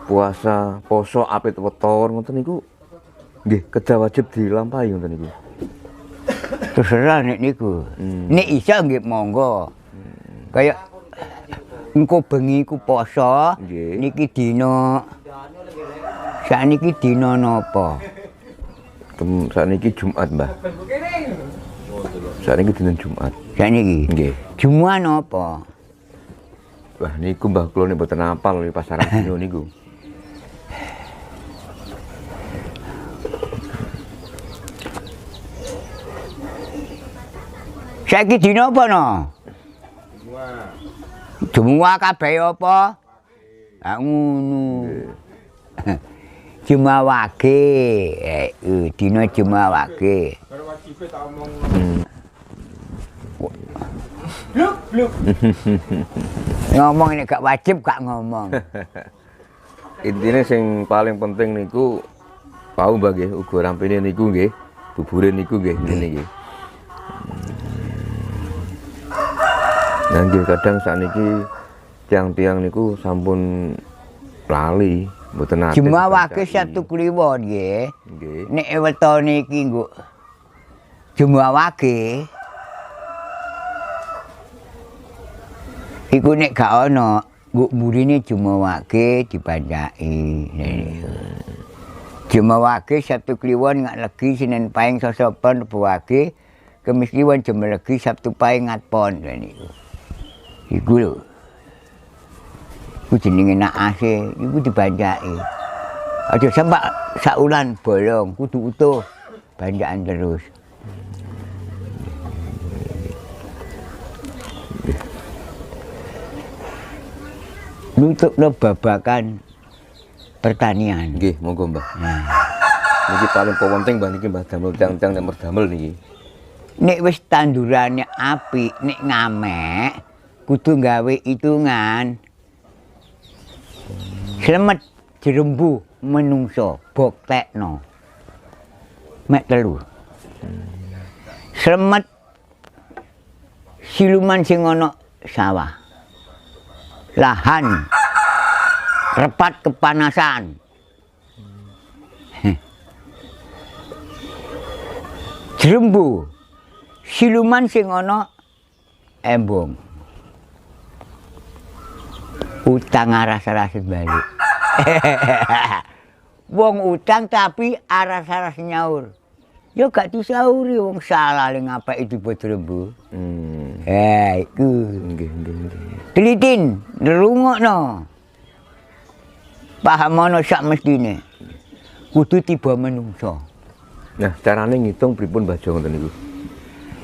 puasa poso apit weton ngoten niku nggih kedah wajib dilampahi ngoten niku. Terserah nek niku. Nek iso nggih monggo. Kayak engko bengi ku poso, niki dina sakniki dina napa? Sakniki Jumat, Mbah. Sakniki dina Jumat. Sakniki. Nggih. Jumat napa? Wah, niku Mbah kula nek mboten apal di pasaran dina niku. Saiki dina apa no? Jumat kabeh apa? Ah ngono. Jumat wage. Dina Jumat wage. Karo wajibe tak omong. Bluk. Ngomong nek gak wajib gak ngomong. Intine sing paling penting niku pau Mbah nggih, uga rampine niku nggih, bubure niku nggih ngene nggih. Nah nggih kadang sakniki tiang-tiang niku sampun lali, mboten nate. Jumat wage Sabtu Kliwon nggih. Nggih. Nek wetone iki nggo Jumat wage. Iku nek gak ana, nggo murine Jumat wage dipancaki. Jumat wage Sabtu Kliwon ngak legi Senin Pahing Selasa Pon Rebo wage, Kamis Kliwon Jumat legi Sabtu Pahing ngatpon niku. Iku lho. Iku jenenge nakase, iku dibancaki. Aja sampe saulan bolong, kudu utuh banjakan terus. Nutupno babakan pertanian. Nggih, monggo Mbah. Niki paling penting Mbah niki Mbah damel tiang-tiang nek merdamel niki. Nek wis tandurane apik, nek ngamek kudu gawe hitungan. Slemet jerembu menungso boktekno. Mek telu. Slemet siluman sing ana sawah. Lahan repat kepanasan. Jerembu siluman sing ana embung. Utang aras-aras balik. Wong utang tapi aras-aras nyaur. Ya gak disauri wong salah le ngapake dibuat jerembu. Iku. Nggih. Telitin, nrungokno. Pahamono sak mestine. Kudu tiba menungso. Nah, carane ngitung pripun Mbah Jo ngoten niku?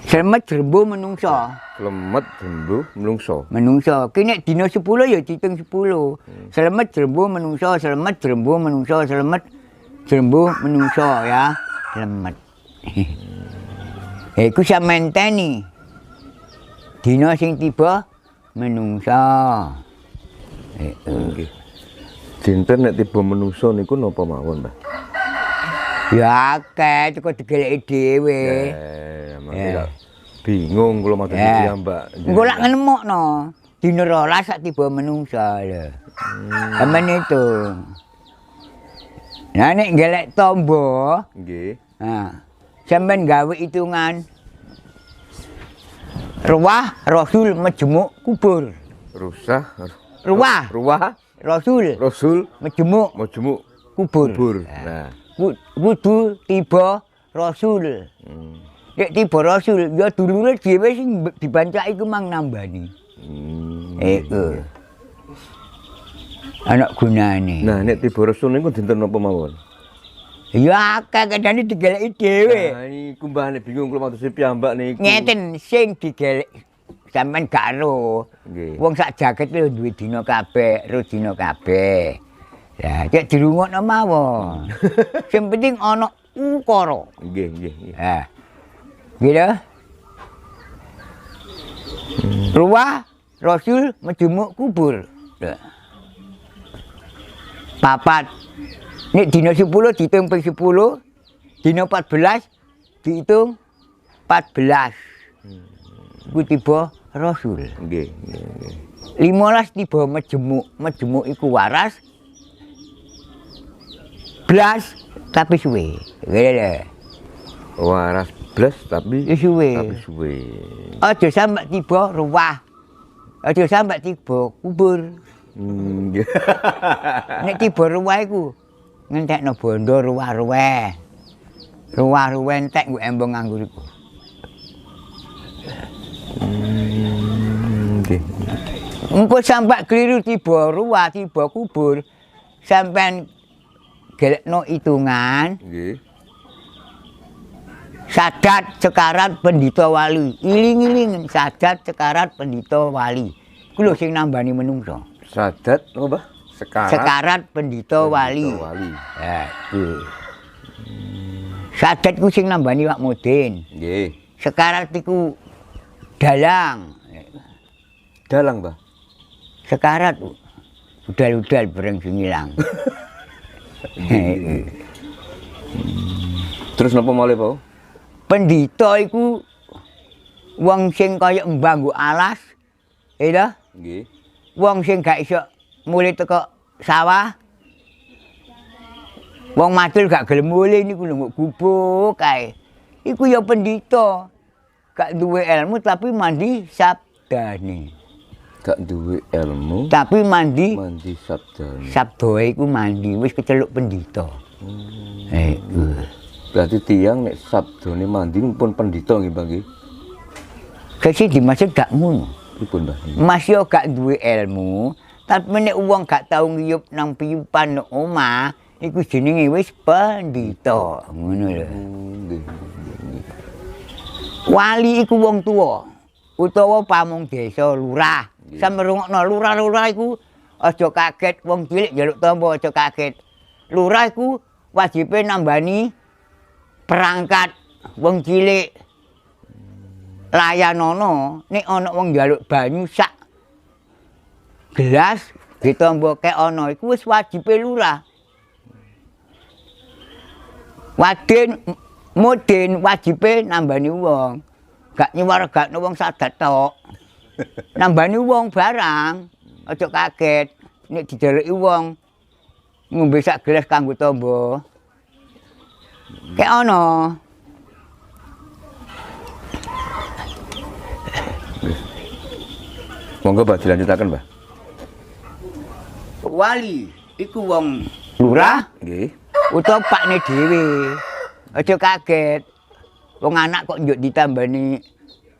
Slemet jerembu menungso. Slemet jerembu menungso. Menungso. Ki nek dina 10 ya diitung 10. Slemet jerembu menungso, slemet jerembu menungso, slemet jerembu menungso ya. Slemet. Iku sak menteni. Dina sing tiba menungso. Nggih. Dinten nek tiba menungso niku napa mawon, Mbah? Ya akeh kok digeleki dhewe. Bingung kula matur iki Mbak. Engko lak nemokno. Dina 12 sak tiba menungso lho. Amen itu. Nah nek gelek tombo, nggih. Nah, sampean gawe hitungan. Ruwah Rasul majemuk kubur. Ruwah Rasul majemuk kubur. Nah, kudu tiba Rasul. Nek tiba Rasul ya dulure dhewe sing dibancaki ku mang nambani. Anak gunane. Nah, nek tiba Rasul niku dinten napa mawon? Ya akeh kadane digeleki dhewe. Nah, niku Mbah nek bingung kula matur piyambak niku. Ngeten sing digelek sampean gak ero. Nggih. Wong sak jaket lho duwe dina kabeh, ro dina kabeh. Ya, cek dirungokno mawon. Sing penting ana ukara. Nggih. Ha. Gitu. Ruwah Rasul majemuk kubur. Papat. Nek dina 10 diitung ping 10, dina 14 diitung 14. Ku tiba Rasul. Nggih. 15 tiba majemuk. Majemuk iku waras. blas tapi suwe. Ngene. Waras blas tapi Suwe. suwe. Aja sampe tiba ruwah. Aja sampe tiba kubur. Nggih. Nek tiba ruwah iku ngentekno bondo ruwah-ruweh. Ruwah-ruweh entek nggo embong nganggur iku. Nggih. Engko sampe kliru tiba ruwah, tiba kubur, sampean gelekno hitungan Nggih. sadat sekarat pendhita wali. Iling-iling sadat sekarat pendhita wali. Iku lho sing nambani menungso. Sadat apa, Mbah? Sekarat pendhita wali. Wali. Ya, iku. Sadat ku sing nambani Wak Mudin. Nggih. Sekarat iku dalang. Dalang, Mbah. Sekarat udal-udal bareng sing ilang. Terus napa malih, Pak? Pendhita iku wong sing kaya mbah nggo alas. Lho, Nggih. wong sing gak iso mulih teko sawah. Wong madul gak gelem mulih niku lho nggo gubuk kae. Iku ya pendhita. Gak duwe ilmu tapi mandi sabdane. Gak duwe ilmu, Tapi mandi mandi sabdane. sabdae iku mandi wis keceluk pendhita. Berarti tiang nek sabdane mandi pun pendhita nggih, Mbah nggih. Kesi dimaksud gak ngono. Pripun, Mbah? Mas yo gak duwe ilmu, tapi nek wong gak tau ngiyup nang piyupan nang omah, iku jenenge wis pendhita. Ngono lho. Nggih. Wali iku wong tuwa utawa pamong desa lurah. Sampe rungokno lurah-lurah iku aja kaget wong cilik njaluk tampa aja kaget. Lurah iku wajibe nambani perangkat wong cilik. Layanono nek ana wong njaluk banyu sak gelas ditambokke ana iku wis wajibe lurah. Mudin wajibe nambani wong. Gak nyuwargakno wong sadat tok. Nambani wong barang. Aja kaget nek dijaluki wong ngombe sak gelas kanggo tamba. Kek ana. Monggo, Mbah, dilanjutaken, Mbah. Wali iku wong lurah Nggih. utawa pakne dhewe. Aja kaget. Wong anak kok njuk ditambani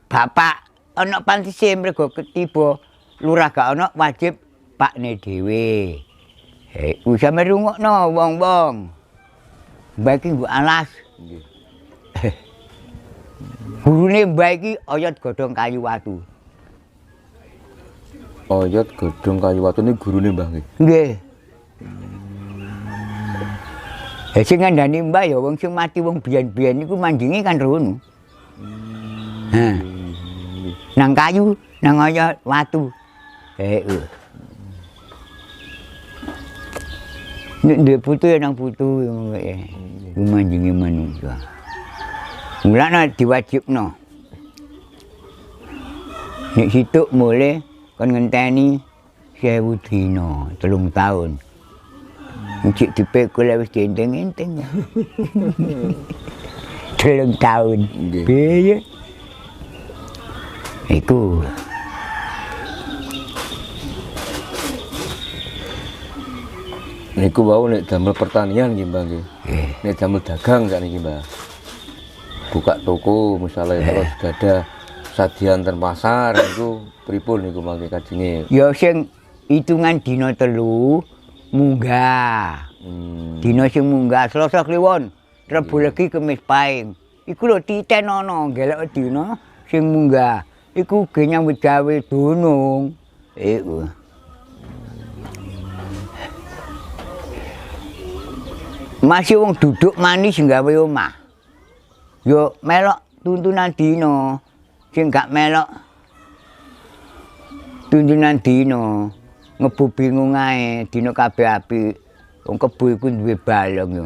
bapak. Ana pantise mergo ketiba lurah gak ana wajib pakne dhewe. Usah merungokno wong-wong. Mbah iki nggo alas. Nggih. Gurune mbah iki oyot godhong kayu watu. Oyot godhong kayu watu ini gurune, Mbah nggih. Nggih. Sing ngandani mbah ya wong sing mati wong biyen-biyen niku mandinge kan rono. Nang kayu, nang oyot watu. Nek ndek putu ya nang putu ngono ya. Mandinge manungsa. Mulane diwajibno. Nek situk mulih kon ngenteni 1000 dina, 3 tahun. Cik dipekul wis dienteng-enteng. 3 tahun. Nggih. Piye? Iku. Niku wau nek damel pertanian nggih, Mbah nggih. Nek damel dagang sakniki, Mbah. Buka toko misalnya kalau sudah ada sajian ten pasar niku pripun niku mangke kajenge. Ya sing hitungan dina 3 munggah. Dina sing munggah Selasa Kliwon, Rebo Legi Kemis Pahing. Iku lho titenono gelek dina sing munggah. Iku ge nyambut gawe dunung. Iku. Masih wong duduk manis gawe omah. Yo melok tuntunan dina. Sing gak melok tuntunan dina. Ngebu bingung ae, dina kabeh apik. Wong kebo iku duwe balong yo.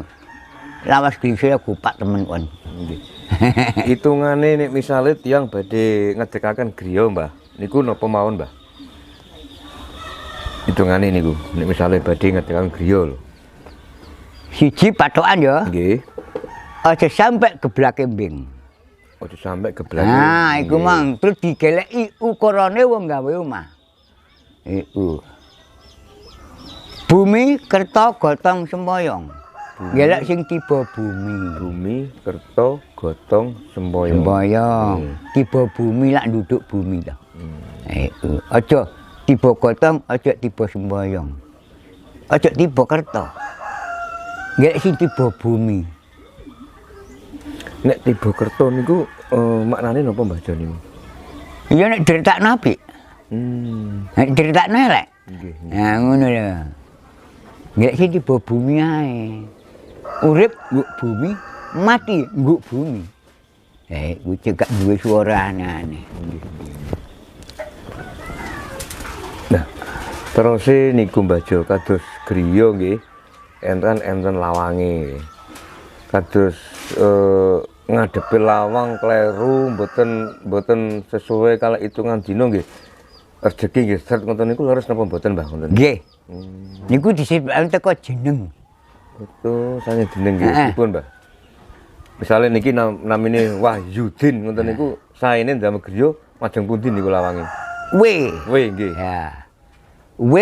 Lawas glisih gupak temen kon. Nggih. Hitungane nek misale tiyang badhe ngedekaken griya, Mbah. Niku napa mawon, Mbah? Hitungane niku nek misale badhe ngedekaken griya lho. Siji patokan ya. Nggih. Aja sampai geblak kembing. Ojo sampai geblak. Nah, iku mang terus digeleki ukurane wong gawe omah. Iku. Bumi kerta gotong semboyong. Gelek sing tiba bumi. Bumi, kerta, gotong, semboyong. Semboyong. Tiba bumi lak duduk bumi ta. Iku. Aja tiba gotong, aja tiba semboyong. Aja tiba kerta. Gelek sing tiba bumi. Nek tiba kerta niku maknane napa Mbah Jon niku? Ya nek critakno apik. Nek critakno elek. Nggih. Nah ngono lho. Gelek sing tiba bumi ae. Urip nguk bumi, mati nguk bumi. Iku cekak duwe swara aneh-aneh. Nah, terus niku Mbah Jon kados griya nggih. Enten lawange. Kados ngadepi lawang kleru mboten sesuai kala hitungan dina nggih. Rezeki nggih sret ngoten niku leres napa mboten Mbah ngoten? Nggih. Niku disebut teko jeneng. Betul, saya jeneng nggih pripun Mbah? Misale niki namine Wahyudin ngoten niku saene ndamel griya majeng pundi niku lawange? W. Nggih. Ya. W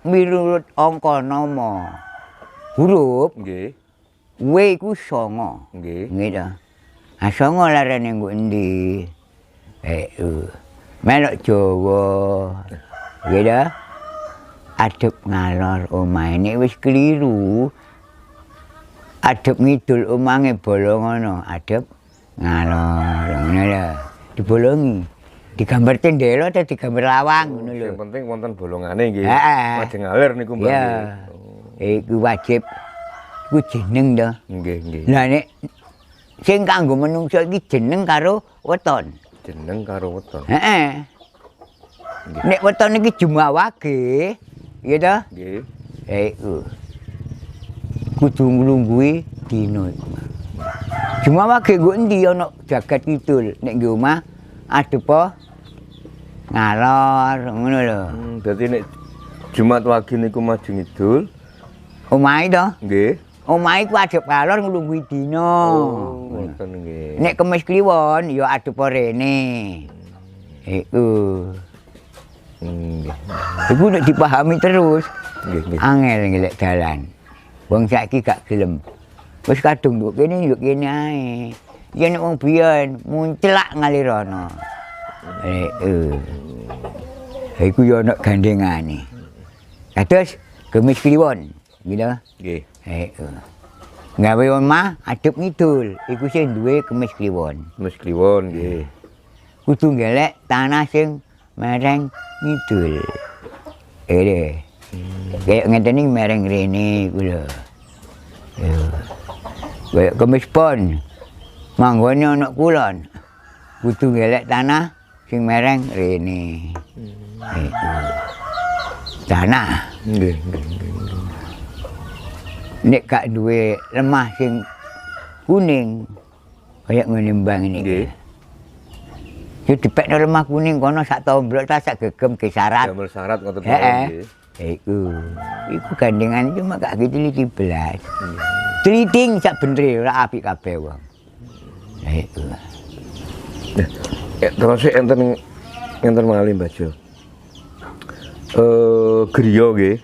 miturut angka nama. Huruf Nggih. W iku 9. Nggih. Nggih ta. Ah 9 larane nggo endi? Melok Jawa. Nggih ta. Adep ngalor omahe nek wis kliru. Adep ngidul omange bolongono, adep ngalor. Ngono lho. Dibolongi. Digambar tendela atau digambar lawang ngono lho. Yang penting wonten bolongane nggih. Heeh. Majeng ngalir niku Mbah. Ya. Iku wajib. Iku jeneng to. Nggih, nggih. Lah nek sing kanggo menungso iki jeneng karo weton. Jeneng karo weton. Heeh. Nek weton iki Jumawage, ya to? Nggih. Iku. Kudu nglungguhi dina iku. Jumawage nggo endi ana jagat kidul nek nggih omah adepa ngalor ngono lho. Berarti nek Jumat Wage niku maju ngidul. Omahe to? Nggih. Omahe ku adep ngalor nglungguhi dina. Ngoten nggih. Nek Kemis Kliwon ya adepa rene. Iku. Nggih. Iku nek dipahami terus Nggih, nggih. angel ngelek dalan. Wong saiki gak gelem. Wis kadung nduk kene ae. Yen nek wong biyen muncelak ngalirana. Iku yo ana gandengane. Kados Kemis Kliwon, gitu. Nggih. Gawe omah adep ngidul, iku sing duwe Kemis Kliwon. Kemis Kliwon nggih. Kudu ngelek tanah sing mereng ngidul. Kayak ngeten iki mereng rene iku lho. Kayak Kemis Pon. Manggone ana kulon. Kudu ngelek tanah sing mereng rene. Tanah. Nggih. Nek gak duwe lemah sing kuning kayak ngene mbang ini. Nggih. Yo dipekno lemah kuning kono sak tomblok ta sak gegem ge syarat. Damel syarat ngoten Heeh. Iku gandengan cuma gak gitu 17. Triting sak bener ora apik kabeh wong. Iku. Terus enten malih Mbah Jon. Griya nggih.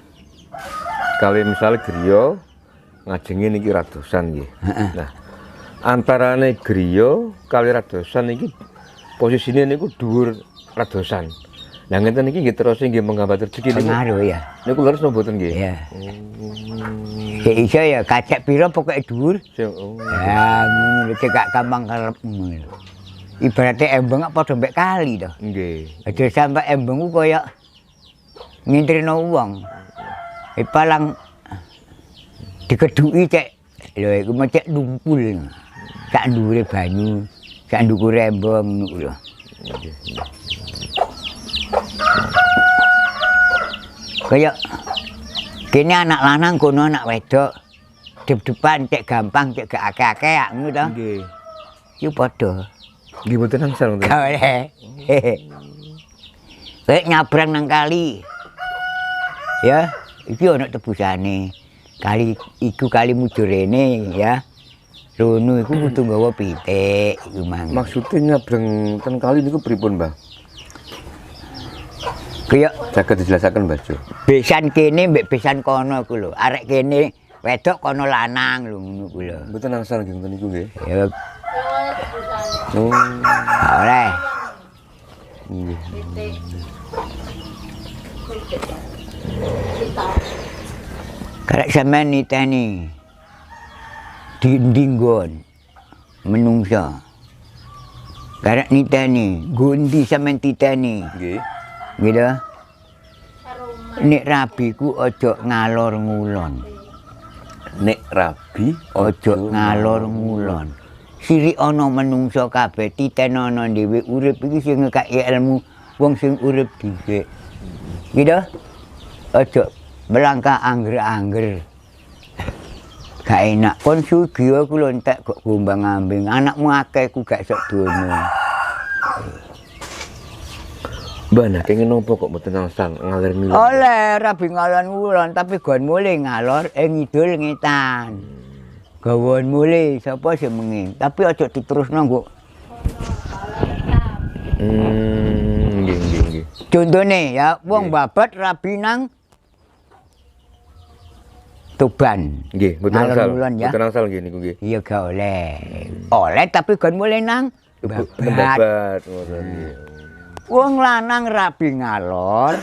Kali misale griya ngajengi niki radosan nggih. Nah, antarane griya kali radosan niki posisine niku dhuwur radosan. Lah ngeten iki nggih terus nggih menggambar rezeki niku. Pengaruh ya. Niku leres napa mboten nggih? Ya. Ya iso ya kacek pira pokoke dhuwur. Ya ngono lho cekak gampang karep ngono. Ibaratnya embeng padha mbek kali to. Nggih. Aja sampe embeng ku kaya ngintrino wong. Palang dikeduki cek lho iku mecek lumpul. Sak ndure banyu, sak ndukure embong ngono lho. Kaya kene anak lanang kono anak wedok. Dep-depan cek gampang cek gak akeh-akeh ngono to. Nggih. Iku padha. Nggih mboten angsal ngoten. Gak oleh. Kayak nyabrang nang kali. Ya, iki ana tebusane. kali iku kali mujurene ya. Rono iku kudu nggawa pitik iku mang. Maksudnya nyabrang ten kali niku pripun, Mbah? Kaya Saged dijelasaken, Mbah Jo. besan kene mbek besan kono iku lho. Arek kene wedok kono lanang lho ngono ku lho. Mboten angsal nggih ngoten niku nggih. Ya Oh. oleh. Nggih. Karek sampean niteni dindinggon menungsa. Karek niteni gundi sampean titeni. Nggih. Gitu. Nek rabi ku ojo ngalor ngulon. Nek rabi Ojo ngalor ngulon. Sirik ana menungsa kabeh titenono dhewe urip iki sing ngekaki ilmu wong sing urip dhisik. Gitu. Ojo melangkah angger-angger. Gak enak kon sugih aku lho entek kok gombang-ambing. Anakmu akeh ku gak sok dono. Mbah nah kenging nopo kok mboten angsal ngalir milih? Oleh rabi ngalor ngulon tapi gon mulih ngalor ngidul ngetan. Gawon mulih sapa sing menging. Tapi aja diterusno nggo. Nggih nggih nggih. Contone ya wong babat rabi nang Tuban. Nggih, mboten Ngalor angsal. ngulon ya. Mboten angsal nggih niku nggih. Iya gak oleh. Oleh tapi gon mulih nang babat. Babat ngoten nggih. Wong lanang rabi ngalor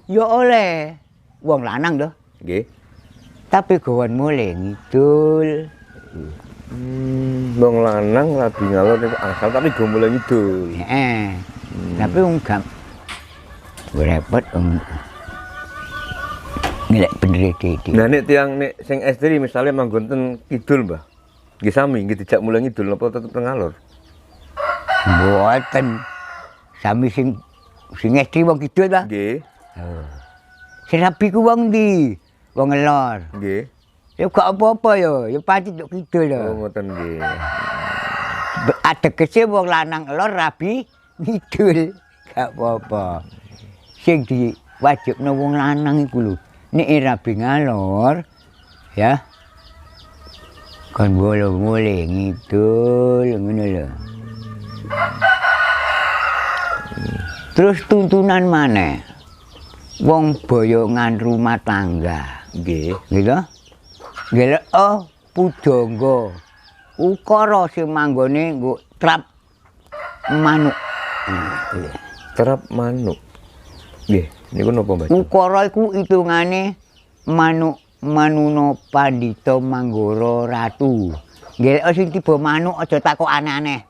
ya oleh. Wong lanang lho. Nggih. Tapi gawon mulih ngidul. Wong lanang rabi ngalor niku angsal tapi go mulai ngidul. Heeh. Tapi wong gak repot wong ngelek bener iki. Nah nek tiyang nek sing estri misalnya manggon ten kidul, Mbah. Nggih sami nggih dijak mulai ngidul napa tetep teng ngalor? Mboten. Sami sing estri wong kidul ta? Nggih. Sing rabi ku wong ndi? Wong ngelor. Nggih. Ya gak apa-apa ya pati tok kidul lho. Oh ngoten nggih. Ategese wong lanang ngelor rabi ngidul. Gak apa-apa. Sing diwajibno wong lanang iku lho. Nek rabi ngalor ya. Kon bolong-boleh ngidul ngono lho. Terus tuntunan maneh. Wong boyongan rumah tangga. Nggih. Gitu. Nggih oh pujangga. Ukara sing manggone nggo trap manuk. Terap manuk. Nggih, niku napa, Mbah? Ukara iku hitungane manuk Manuna Pandhita Manggara Ratu. Nggih sing tiba manuk aja takok aneh-aneh.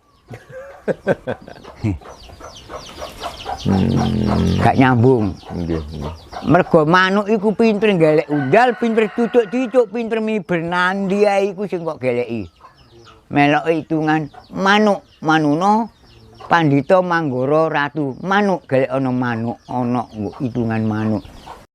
Gak nyambung. Nggih, nggih. Mergo manuk iku pinter golek undal, pinter cucuk-cucuk, pinter miber nandi ae iku sing kok goleki. Melok hitungan manuk Manuna Pandhita Manggara Ratu. Manuk golek ana manuk, ana hitungan manuk.